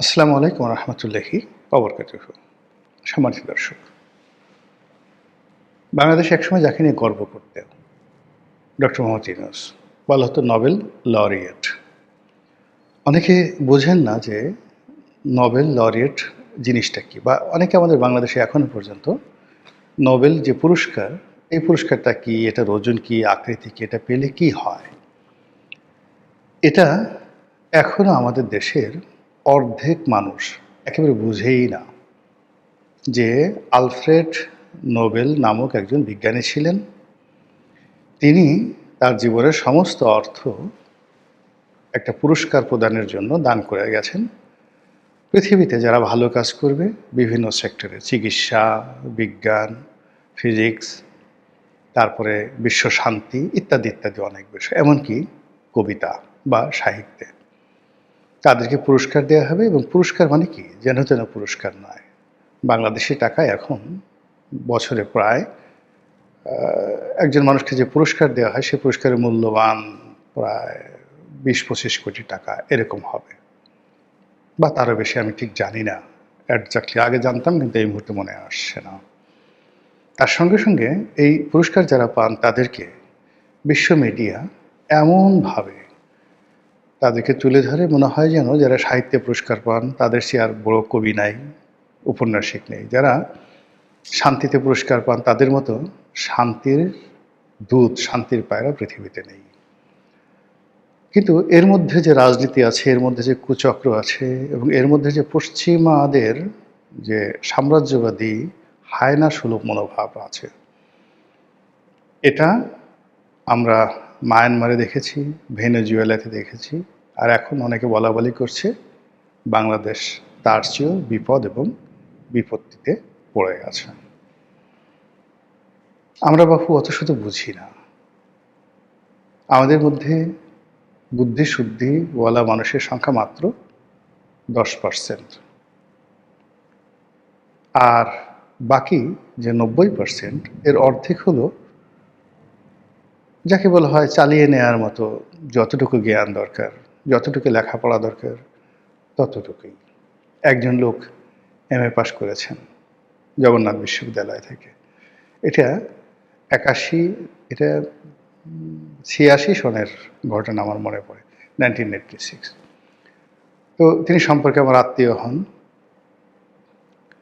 আসসালামু আলাইকুম রহমতুল্লাহি ওবরকাতুহু। সম্মানিত দর্শক, বাংলাদেশ একসময় যাকে নিয়ে গর্ব করতে ডক্টর মোহাম্মদ ইউনূস বলা হতো নোবেল লরিয়েট। অনেকে বোঝেন না যে নোবেল লরিয়েট জিনিসটা কি, বা অনেকে আমাদের বাংলাদেশে এখনো পর্যন্ত নোবেল যে পুরস্কার, এই পুরস্কারটা কি, এটার ওজন কি, আকৃতি কি, এটা পেলে কি হয়, এটা এখনো আমাদের দেশের অর্ধেক মানুষ একেবারে বুঝেই না যে আলফ্রেড নোবেল নামক একজন বিজ্ঞানী ছিলেন। তিনি তার জীবনের সমস্ত অর্থ একটা পুরস্কার প্রদানের জন্য দান করে গেছেন। পৃথিবীতে যারা ভালো কাজ করবে বিভিন্ন সেক্টরে, চিকিৎসা, বিজ্ঞান, ফিজিক্স, তারপরে বিশ্ব শান্তি ইত্যাদি ইত্যাদি অনেক বিষয়, এমনকি কবিতা বা সাহিত্যে তাদেরকে পুরস্কার দেওয়া হবে। এবং পুরস্কার মানে কি, যেন তেন পুরস্কার নয়। বাংলাদেশি টাকায় এখন বছরে প্রায় একজন মানুষকে যে পুরস্কার দেওয়া হয়, সে পুরস্কারের মূল্যবান প্রায় ২০-২৫ কোটি টাকা এরকম হবে, বা তারও বেশি, আমি ঠিক জানি না একজাক্টলি। আগে জানতাম, কিন্তু এই মুহূর্তে মনে আসছে না। তার সঙ্গে সঙ্গে এই পুরস্কার যারা পান তাদেরকে বিশ্ব মিডিয়া এমনভাবে তাদেরকে তুলে ধরে, মনে হয় যেন যারা সাহিত্যে পুরস্কার পান তাদের সে আর বড় কবি নাই, উপন্যাসিক নেই। যারা শান্তিতে পুরস্কার পান তাদের মতো শান্তির দূত, শান্তির পায়রা পৃথিবীতে নেই। কিন্তু এর মধ্যে যে রাজনীতি আছে, এর মধ্যে যে কুচক্র আছে, এবং এর মধ্যে যে পশ্চিমাদের যে সাম্রাজ্যবাদী হায়না সুলভ মনোভাব আছে, এটা আমরা মায়ানমারে দেখেছি, ভেনেজুয়েলাতে দেখেছি, আর এখন অনেকে বলাবলি করছে বাংলাদেশ তার চেয়েও বিপদ এবং বিপত্তিতে পড়ে গেছে। আমরা বাপু অত শুধু বুঝি না, আমাদের মধ্যে বুদ্ধি শুদ্ধিওয়ালা মানুষের সংখ্যা মাত্র 10%, আর বাকি যে 90% এর অর্ধেক হলো যাকে বলা হয় চালিয়ে নেওয়ার মতো, যতটুকু জ্ঞান দরকার, যতটুকু লেখাপড়া দরকার ততটুকুই। একজন লোক MA পাশ করেছেন জগন্নাথ বিশ্ববিদ্যালয় থেকে। এটা 86 সনের ঘটনা আমার মনে পড়ে, 1986। তো তিনি সম্পর্কে আমার আত্মীয় হন।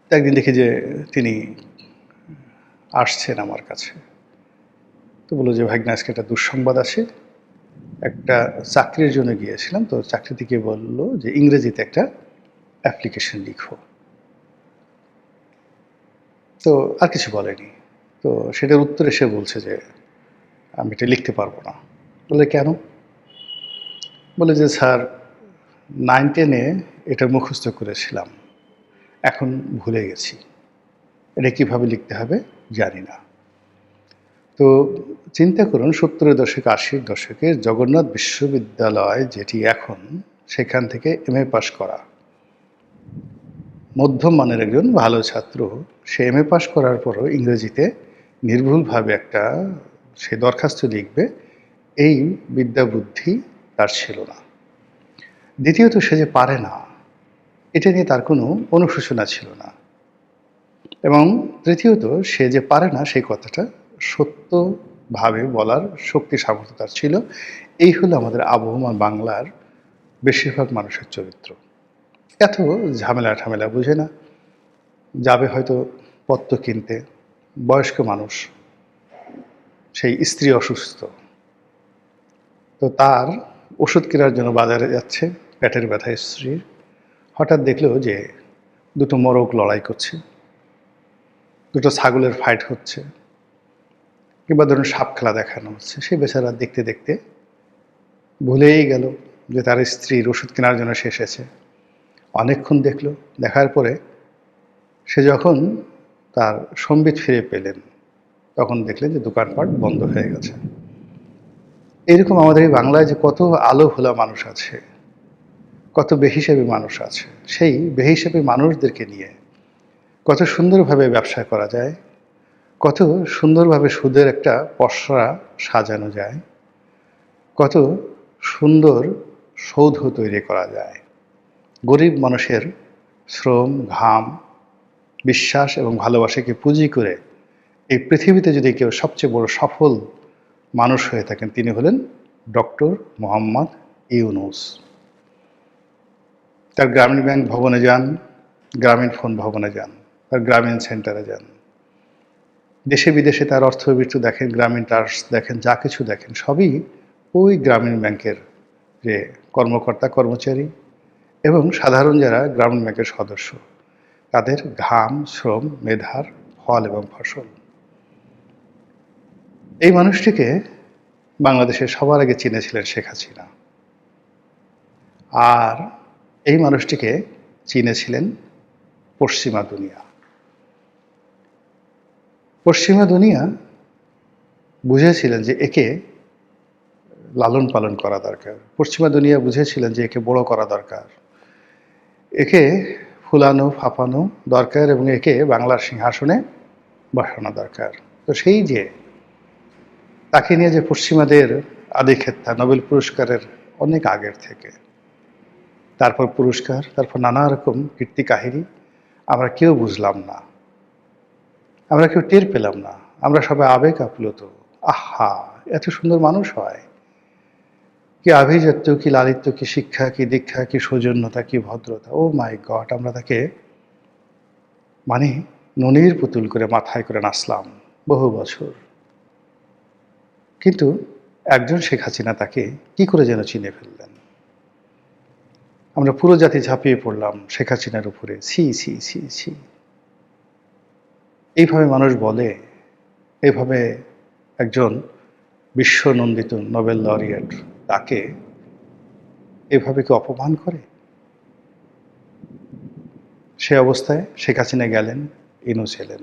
তো একদিন দেখি যে তিনি আসছেন আমার কাছে। তো বললো যে ভাগ্নে, আজকে একটা দুঃসংবাদ আছে। একটা চাকরির জন্য গিয়েছিলাম, তো চাকরি থেকে বললো যে ইংরেজিতে একটা অ্যাপ্লিকেশন লিখো। তো আর কিছু বলেনি। তো সেটার উত্তরে সে বলছে যে আমি এটা লিখতে পারবো না। বলে কেন? বলে যে স্যার, 9-10-এ এটা মুখস্থ করেছিলাম, এখন ভুলে গেছি, এটা কীভাবে লিখতে হবে জানি না। তো চিন্তা করুন, 70-এর দশক 80-র দশকে জগন্নাথ বিশ্ববিদ্যালয় যেটি এখন, সেখান থেকে MA পাশ করা মধ্যম মানের একজন ভালো ছাত্র, সে MA পাশ করার পরও ইংরেজিতে নির্ভুলভাবে একটা সে দরখাস্ত লিখবে, এই বিদ্যা বুদ্ধি তার ছিল না। দ্বিতীয়ত, সে যে পারে না এটা নিয়ে তার কোনো অনুশোচনা ছিল না। এবং তৃতীয়ত, সে যে পারে না সেই কথাটা সত্যভাবে বলার শক্তি সামর্থ্য তার ছিল। এই হলো আমাদের আবহমান বাংলার বেশিরভাগ মানুষের চরিত্র। এত ঝামেলা ঠামেলা বুঝে না। যাবে হয়তো পত্র কিনতে, বয়স্ক মানুষ, সেই স্ত্রী অসুস্থ, তো তার ওষুধ কেনার জন্য বাজারে যাচ্ছে, পেটের ব্যথা স্ত্রীর। হঠাৎ দেখলো যে দুটো মোরগ লড়াই করছে, দুটো ছাগলের ফাইট হচ্ছে, কিংবা ধরুন সাপ খেলা দেখানো হচ্ছে। সে বেচারা দেখতে দেখতে ভুলেই গেল যে তার স্ত্রীর ওষুধ কেনার জন্য সে এসেছে। অনেকক্ষণ দেখলো, দেখার পরে সে যখন তার সম্বিত ফিরে পেলেন, তখন দেখলেন যে দোকানপাট বন্ধ হয়ে গেছে। এরকম আমাদের এই বাংলায় যে কত আলো ভোলা মানুষ আছে, কত বেহিসাবি মানুষ আছে, সেই বেহিসাবি মানুষদেরকে নিয়ে কত সুন্দরভাবে ব্যবসা করা যায়, কত সুন্দরভাবে সুদের একটা পসরা সাজানো যায়, কত সুন্দর সৌধ তৈরি করা যায়। গরিব মানুষের শ্রম, ঘাম, বিশ্বাস এবং ভালোবাসাকে পুঁজি করে এই পৃথিবীতে যদি কেউ সবচেয়ে বড় সফল মানুষ হয়ে থাকেন, তিনি হলেন ডক্টর মোহাম্মদ ইউনূস। তার গ্রামীণ ব্যাংক ভবনে যান, গ্রামীণ ফোন ভবনে যান, তার গ্রামীণ সেন্টারে যান, দেশে বিদেশে তার অর্থবৃত্ত দেখেন, গ্রামীণ ট্রাস্ট দেখেন, যা কিছু দেখেন সবই ওই গ্রামীণ ব্যাংকের যে কর্মকর্তা কর্মচারী এবং সাধারণ যারা গ্রামীণ ব্যাংকের সদস্য, তাদের ঘাম, শ্রম, মেধার ফল এবং ফসল। এই মানুষটিকে বাংলাদেশের সবার আগে চিনেছিলেন শেখ হাসিনা, আর এই মানুষটিকে চিনেছিলেন পশ্চিমা দুনিয়া। পশ্চিমা দুনিয়া বুঝেছিলেন যে একে লালন পালন করা দরকার। পশ্চিমা দুনিয়া বুঝেছিলেন যে একে বড় করা দরকার, একে ফুলানো ফাঁপানো দরকার এবং একে বাংলার সিংহাসনে বসানো দরকার। তো সেই যে তাকে নিয়ে যে পশ্চিমাদের আদিক্ষেতা, নোবেল পুরস্কারের অনেক আগের থেকে, তারপর পুরস্কার, তারপর নানা রকম কীর্তি কাহিনী, আমরা কেউ বুঝলাম না, আমরা কেউ টের পেলাম না। আমরা সবাই আবেগ আপ্লুত। আহা, এত সুন্দর মানুষ হয়! কি আভিজাত্য, কি লালিত্য, কি শিক্ষা, কি দীক্ষা, কি সৌজন্যতা, কি ভদ্রতা! ও মাই গড! আমরা তাকে মানে ননির পুতুল করে মাথায় করে নাচলাম বহু বছর। কিন্তু একজন শেখ হাসিনা তাকে কি করে যেন চিনে ফেললেন। আমরা পুরো জাতি ঝাঁপিয়ে পড়লাম শেখ হাসিনার উপরে। ছি ছি ছি ছি! এইভাবে মানুষ বলে, এইভাবে একজন বিশ্বনন্দিত নোবেল লরিয়েট তাকে এভাবে কি অপমান করে? সে অবস্থায় শেখ হাসিনা গেলেন, ইউনূস এলেন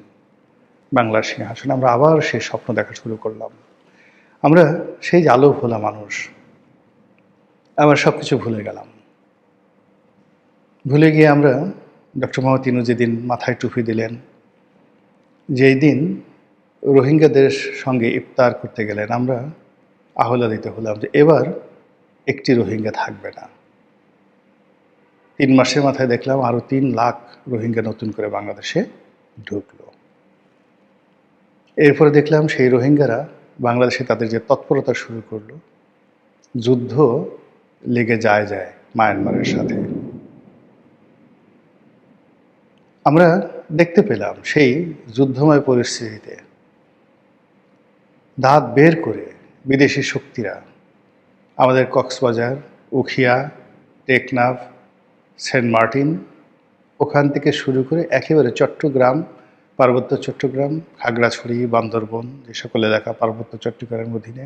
বাংলার সিংহাসনে। আমরা আবার সেই স্বপ্ন দেখা শুরু করলাম। আমরা সেই যে আলো ভোলা মানুষ, আবার সব কিছু ভুলে গেলাম। ভুলে গিয়ে আমরা ডক্টর মোহাম্মদ ইউনূস যেদিন মাথায় টুপি দিলেন, যেই দিন রোহিঙ্গাদের সঙ্গে ইফতার করতে গেলেন, আমরা আহ্লাদিত হলাম যে এবার একটি রোহিঙ্গা থাকবে না। 3 মাসের মাথায় দেখলাম আরও 3 লাখ রোহিঙ্গা নতুন করে বাংলাদেশে ঢুকলো। এরপরে দেখলাম সেই রোহিঙ্গারা বাংলাদেশে তাদের যে তৎপরতা শুরু করলো, যুদ্ধ লেগে যায় মায়ানমারের সাথে। আমরা দেখতে পেলাম সেই যুদ্ধময় পরিস্থিতিতে দাঁত বের করে বিদেশি শক্তিরা আমাদের কক্সবাজার, উখিয়া, টেকনাফ, সেন্ট মার্টিন, ওখান থেকে শুরু করে একেবারে চট্টগ্রাম, পার্বত্য চট্টগ্রাম, খাগড়াছড়ি, বান্দরবন, যে সকল এলাকা পার্বত্য চট্টগ্রামের অধীনে,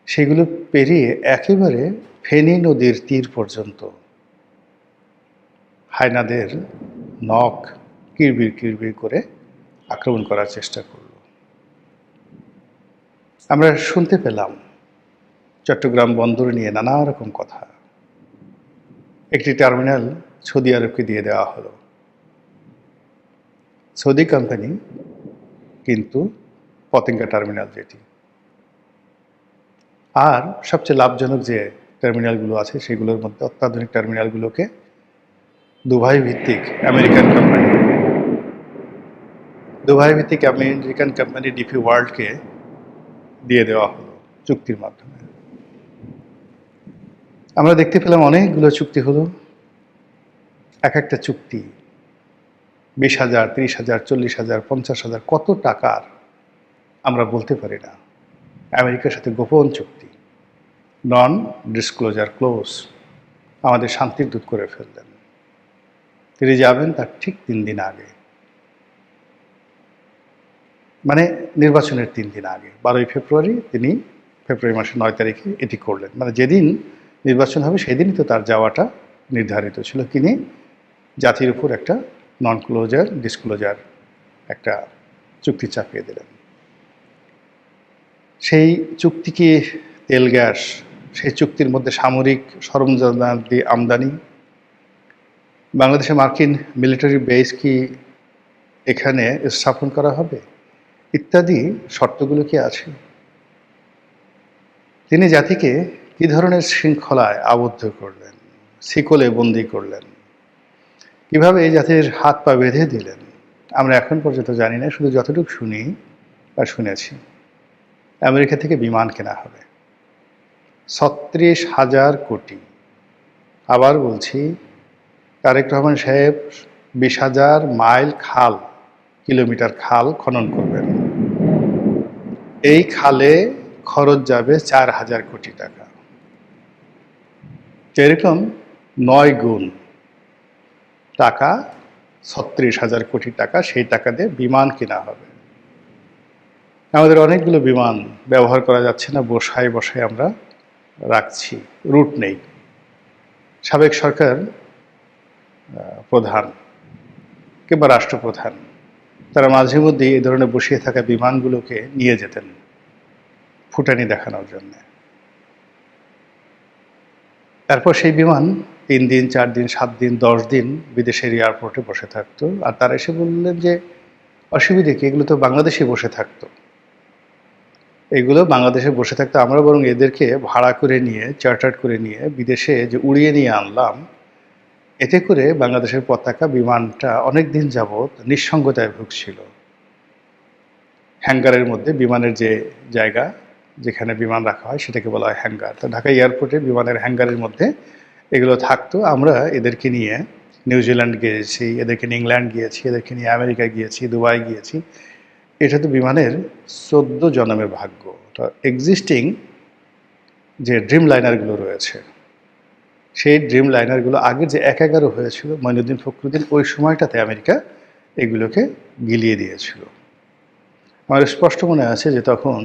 সেগুলো পেরিয়ে একেবারে ফেনী নদীর তীর পর্যন্ত হায়নাদের নখ কিরবির কিরবির করে আক্রমণ করার চেষ্টা করল। আমরা শুনতে পেলাম চট্টগ্রাম বন্দর নিয়ে নানা রকম কথা। একটি টার্মিনাল সৌদি আরবকে দিয়ে দেওয়া হলো। সৌদি কোম্পানি কিন্তু পতেঙ্গা টার্মিনাল যেটি, আর সবচেয়ে লাভজনক যে টার্মিনালগুলো আছে সেগুলোর মধ্যে অত্যাধুনিক টার্মিনালগুলোকে দুবাই ভিত্তিক আমেরিকান কোম্পানি ডিপি ওয়ার্ল্ডকে দিয়ে দেওয়া হলো চুক্তির মাধ্যমে। আমরা দেখতে পেলাম অনেকগুলো চুক্তি হলো। এক একটা চুক্তি 20,000, 30,000, 40,000, 50,000 কত টাকার আমরা বলতে পারি না। আমেরিকার সাথে গোপন চুক্তি, নন ডিসক্লোজার ক্লোজ, আমাদের শান্তির দূত করে ফেললেন। তিনি যাবেন তার ঠিক 3 দিন আগে, মানে নির্বাচনের 3 দিন আগে, 12ই ফেব্রুয়ারি তিনি ফেব্রুয়ারি মাসের 9 তারিখে এটি করলেন। মানে যেদিন নির্বাচন হবে সেদিনই তো তার যাওয়াটা নির্ধারিত ছিল। তিনি জাতির উপর একটা নন ডিসক্লোজার একটা চুক্তি চাপিয়ে দিলেন। সেই চুক্তি কি তেল গ্যাস, সেই চুক্তির মধ্যে সামরিক সরঞ্জাম দিয়ে আমদানি, বাংলাদেশে মার্কিন মিলিটারি বেস কি এখানে স্থাপন করা হবে ইত্যাদি শর্তগুলো কি আছে। তিনি জাতিকে কী ধরনের শৃঙ্খলায় আবদ্ধ করলেন, শিকলে বন্দী করলেন। কিভাবে এই জাতির হাত পা বেঁধে দিলেন আমরা এখন পর্যন্ত জানি না। শুধু যতটুকু শুনি বা শুনেছি, আমেরিকা থেকে বিমান কেনা হবে ৩৬,০০০ কোটি। আবার বলছি, তারেক রহমান সাহেব ২০,০০০ মাইল খাল, কিলোমিটার খাল খনন করবেন। এই খালে খরচ যাবে ৪,০০০ কোটি টাকা। এরকম ৯ গুণ টাকা, ৩৬,০০০ কোটি টাকা, সেই টাকা দিয়ে বিমান কেনা হবে। আমাদের অনেকগুলো বিমান ব্যবহার করা যাচ্ছে না, বসায় বসায় আমরা রাখছি, রুট নেই। সাবেক সরকার প্রধান কিংবা রাষ্ট্রপ্রধান তারা মাঝে মধ্যে এই ধরনের বসিয়ে থাকা বিমানগুলোকে নিয়ে যেতেন ফুটানি দেখানোর জন্য। তারপর সেই বিমান ৩ দিন, ৪ দিন, ৭ দিন, ১০ দিন বিদেশের এয়ারপোর্টে বসে থাকতো। আর তারা এসে বললেন যে অসুবিধে কি, এগুলো তো বাংলাদেশে বসে থাকতো, এগুলো বাংলাদেশে বসে থাকতো, আমরা বরং এদেরকে ভাড়া করে নিয়ে, চার্টার করে নিয়ে বিদেশে যে উড়িয়ে নিয়ে আনলাম, এতে করে বাংলাদেশের পতাকা বিমানটা অনেক দিন যাবৎ নিঃসঙ্গতায় ভুগছিল। হ্যাঙ্গারের মধ্যে বিমানের যে জায়গা যেখানে বিমান রাখা হয় সেটাকে বলা হয় হ্যাঙ্গার। তো ঢাকা এয়ারপোর্টে বিমানের হ্যাঙ্গারের মধ্যে এগুলো থাকতো। আমরা এদেরকে নিয়ে নিউজিল্যান্ড গিয়েছি, এদেরকে নিয়ে ইংল্যান্ড গিয়েছি, এদেরকে নিয়ে আমেরিকা গিয়েছি, দুবাই গিয়েছি। এটা তো বিমানের ১৪ জন্মের ভাগ্য। তো এক্সিস্টিং যে ড্রিম লাইনারগুলো রয়েছে, সেই ড্রিম লাইনারগুলো আগের যে ১-১১ হয়েছিল মঈনুদ্দিন ফখরুদ্দিন, ওই সময়টাতে আমেরিকা এগুলোকে গিলিয়ে দিয়েছিল। আমার স্পষ্ট মনে আছে যে তখন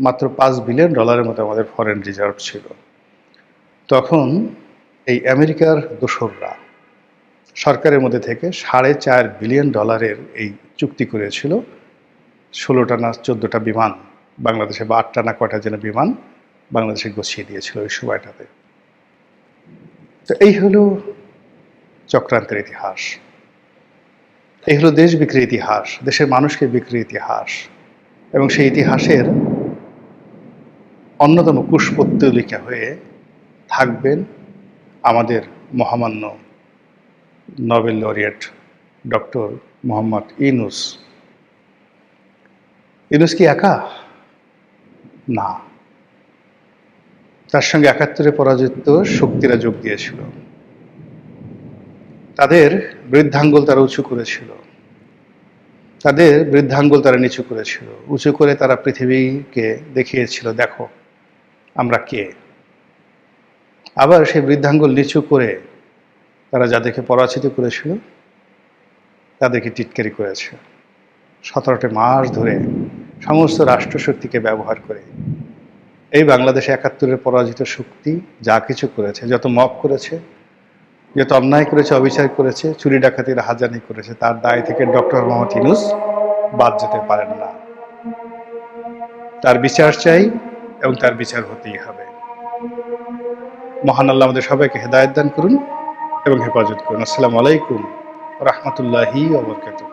মাত্র $৫ বিলিয়ন মতো আমাদের ফরেন রিজার্ভ ছিল। তখন এই আমেরিকার দোসররা সরকারের মধ্যে থেকে $৪.৫ বিলিয়ন এই চুক্তি করেছিল ১৬টা না ১৪টা বিমান বাংলাদেশে, বা ৮টা না কয়টা যেন বিমান বাংলাদেশে গছিয়ে দিয়েছিল ওই সময়টাতে। তো এই হলো চক্রান্তের ইতিহাস, এই হলো দেশ বিক্রির ইতিহাস, দেশের মানুষকে বিক্রির ইতিহাস। এবং সেই ইতিহাসের অন্যতম কুশপুত্তলিকা হয়ে থাকবেন আমাদের মহামান্য Nobel laureate doctor Mohammad Yunus. Yunus কি একা? না, তার সঙ্গে ৭১-এ পরাজিত শক্তিরা যোগ দিয়েছিল। তাদের বৃদ্ধাঙ্গুল তারা উঁচু করেছিল, তাদের বৃদ্ধাঙ্গুল তারা নিচু করেছিল, উঁচু করে তারা পৃথিবীকে দেখিয়েছিল, দেখো আমরা কে। আবার সেই বৃদ্ধাঙ্গুল নিচু করে তারা যাদেরকে পরাজিত করেছিল তাদেরকে টিটকারি করেছে। ১৭টা মাস ধরে সমস্ত রাষ্ট্রশক্তিকে ব্যবহার করে এই বাংলাদেশে ৭১-এর পরাজিত শক্তি যা কিছু করেছে, যত মব করেছে, যত অন্যায় করেছে, অবিচার করেছে, চুরি ডাকাতি রাহাজানি করেছে, তার দায় থেকে ডক্টর মোহাম্মদ ইউনূস বাদ যেতে পারেন না। তার বিচার চাই এবং তার বিচার হতেই হবে। মহান আল্লাহ আমাদের সবাইকে হেদায়েত দান করুন এবং হেফাজত করুন। আসসালামু আলাইকুম ওয়া রাহমাতুল্লাহি ওয়া বারাকাতুহু।